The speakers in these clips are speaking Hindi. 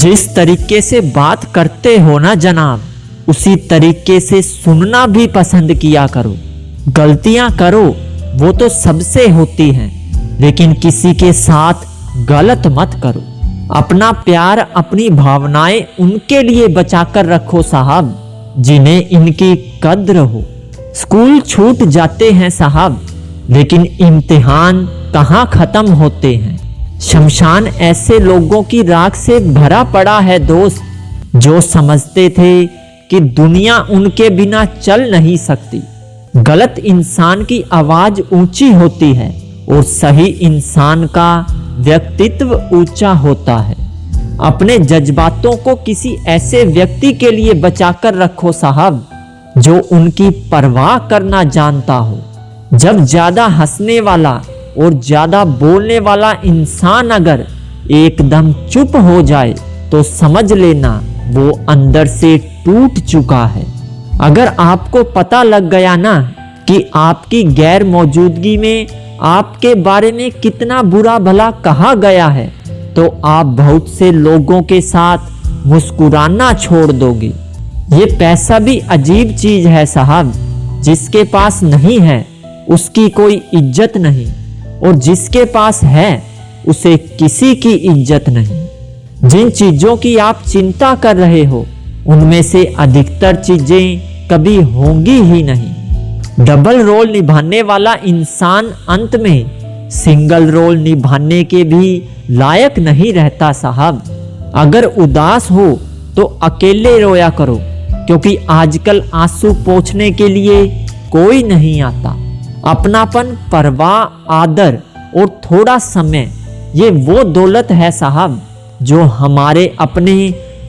जिस तरीके से बात करते हो ना जनाब, उसी तरीके से सुनना भी पसंद किया करो। गलतियां करो वो तो सबसे होती हैं, लेकिन किसी के साथ गलत मत करो। अपना प्यार, अपनी भावनाएं उनके लिए बचाकर रखो साहब, जिन्हें इनकी कद्र हो। स्कूल छूट जाते हैं साहब, लेकिन इम्तिहान कहाँ खत्म होते हैं। शमशान ऐसे लोगों की राख से भरा पड़ा है दोस्त, जो समझते थे कि दुनिया उनके बिना चल नहीं सकती। गलत इंसान की आवाज ऊंची होती है और सही इंसान का व्यक्तित्व ऊंचा होता है। अपने जज्बातों को किसी ऐसे व्यक्ति के लिए बचाकर रखो साहब, जो उनकी परवाह करना जानता हो। जब ज्यादा हंसने वाला और ज्यादा बोलने वाला इंसान अगर एकदम चुप हो जाए, तो समझ लेना वो अंदर से टूट चुका है। अगर आपको पता लग गया ना कि आपकी गैर मौजूदगी में आपके बारे में कितना बुरा भला कहा गया है, तो आप बहुत से लोगों के साथ मुस्कुराना छोड़ दोगे। ये पैसा भी अजीब चीज है साहब, जिसके पास नहीं है उसकी कोई इज्जत नहीं, और जिसके पास है उसे किसी की इज्जत नहीं। जिन चीजों की आप चिंता कर रहे हो, उनमें से अधिकतर चीजें कभी होंगी ही नहीं। डबल रोल निभाने वाला इंसान अंत में सिंगल रोल निभाने के भी लायक नहीं रहता साहब। अगर उदास हो तो अकेले रोया करो, क्योंकि आजकल आंसू पोंछने के लिए कोई नहीं आता। अपनापन, परवाह, आदर और थोड़ा समय, ये वो दौलत है साहब जो हमारे अपने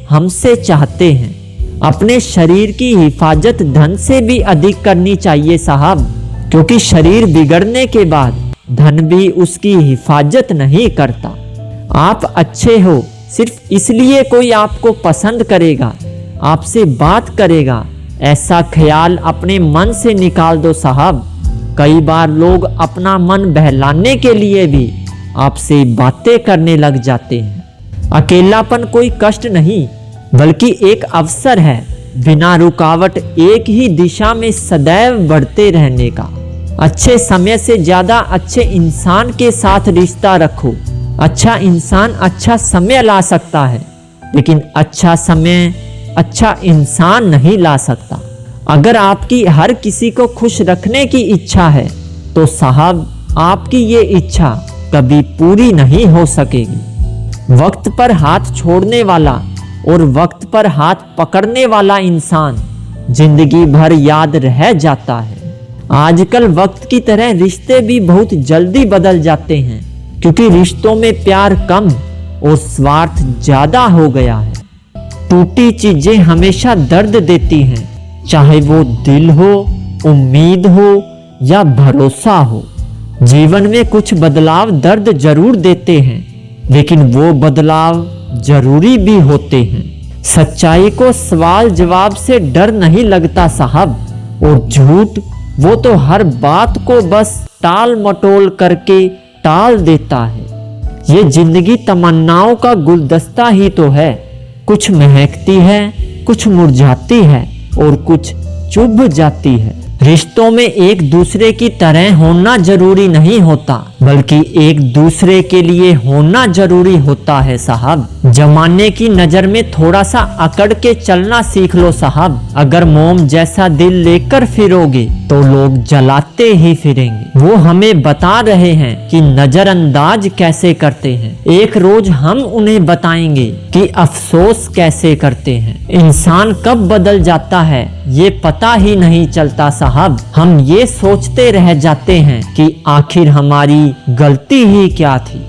हमसे चाहते हैं। अपने शरीर की हिफाजत धन से भी अधिक करनी चाहिए साहब, क्योंकि शरीर बिगड़ने के बाद धन भी उसकी हिफाजत नहीं करता। आप अच्छे हो सिर्फ इसलिए कोई आपको पसंद करेगा, आपसे बात करेगा, ऐसा ख्याल अपने मन से निकाल दो साहब। कई बार लोग अपना मन बहलाने के लिए भी आपसे बातें करने लग जाते हैं। अकेलापन कोई कष्ट नहीं, बल्कि एक अवसर है बिना रुकावट एक ही दिशा में सदैव बढ़ते रहने का। अच्छे समय से ज्यादा अच्छे इंसान के साथ रिश्ता रखो। अच्छा इंसान अच्छा समय ला सकता है, लेकिन अच्छा समय अच्छा इंसान नहीं ला सकता। अगर आपकी हर किसी को खुश रखने की इच्छा है, तो साहब आपकी ये इच्छा कभी पूरी नहीं हो सकेगी। वक्त पर हाथ छोड़ने वाला और वक्त पर हाथ पकड़ने वाला इंसान जिंदगी भर याद रह जाता है। आजकल वक्त की तरह रिश्ते भी बहुत जल्दी बदल जाते हैं, क्योंकि रिश्तों में प्यार कम और स्वार्थ ज्यादा हो गया है। टूटी चीजें हमेशा दर्द देती हैं, चाहे वो दिल हो, उम्मीद हो या भरोसा हो। जीवन में कुछ बदलाव दर्द जरूर देते हैं, लेकिन वो बदलाव जरूरी भी होते हैं। सच्चाई को सवाल जवाब से डर नहीं लगता साहब, और झूठ वो तो हर बात को बस टाल मटोल करके टाल देता है। ये जिंदगी तमन्नाओं का गुलदस्ता ही तो है, कुछ महकती है, कुछ मुरझाती है और कुछ चुभ जाती है। रिश्तों में एक दूसरे की तरह होना जरूरी नहीं होता, बल्कि एक दूसरे के लिए होना जरूरी होता है साहब। जमाने की नजर में थोड़ा सा अकड़ के चलना सीख लो साहब। अगर मोम जैसा दिल लेकर फिरोगे, तो लोग जलाते ही फिरेंगे। वो हमें बता रहे हैं कि नजरअंदाज कैसे करते हैं, एक रोज हम उन्हें बताएंगे कि अफसोस कैसे करते हैं। इंसान कब बदल जाता है ये पता ही नहीं चलता साहब। हम ये सोचते रह जाते हैं कि आखिर हमारी गलती ही क्या थी।